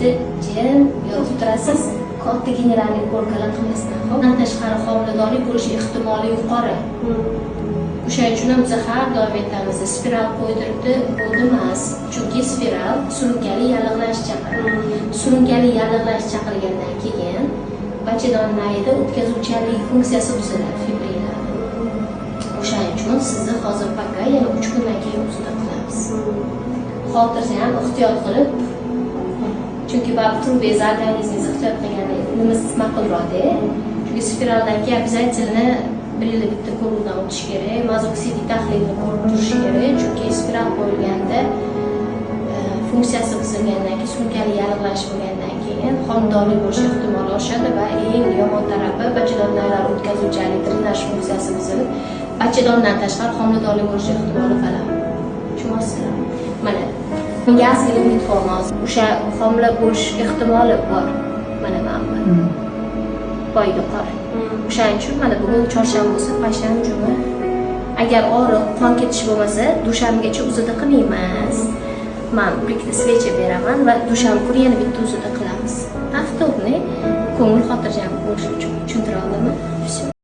juda jim yotib turasiz, katta generalniy ko'rkalar qilmasdan. Bundan tashqari homiladorlik bo'lish ehtimoli yuqori. O'shaning uchun ham biz har doim aytamiz, spiral qo'ydiribdi bo'ldi emas. Chunki spiral surunkali yallig'lash chaqiradi. Surunkali yallig'lash chaqirgandan keyin bachadonnayda o'tkazuvchanlik funksiyasi buziladi, fibrillar. O'shaning uchun sizni hozir paka yana 3 kundan keyin uzatib qilamiz. Xotirjam, ehtiyot qilib, chunki baribir bez organizmingiz ehtiyot qilganimiz ma'qulroq-da. Chunki spiraldan keyin обязательно bir yilda bitta ko'ruvdan o'tish kerak, mazoksidik tahlilni ko'rib turish kerak, chunki spiral qo'yilganda funksiyasi buzilgandan keyin, surunkali yallig'lash bo'lgandan keyin homiladorlik bo'lish ehtimoli oshadi va eng yomon tarafi bachadonlar o'tkazuvchanlik drenaj funksiyasi buzilib, bachadondan tashqari homiladorlik bo'lish ehtimoli baland. Tushunasizlar? Mana bunga asli umid hormoni o'sha homila bo'lish ehtimoli bor. Mana bu. Boyga qora. O'shaning uchun mana bugun chorshanba bo'lsa, payshanba, juma. Agar og'riq, qon ketish bo'lmasa, dushanbagacha uzada qilmaymiz. Men bitta svecha beraman va dushanba kuni yana bitta uzada qilamiz. Avtobni ko'ngil xotirjam bo'lish uchun. Tushuntira oldimmi?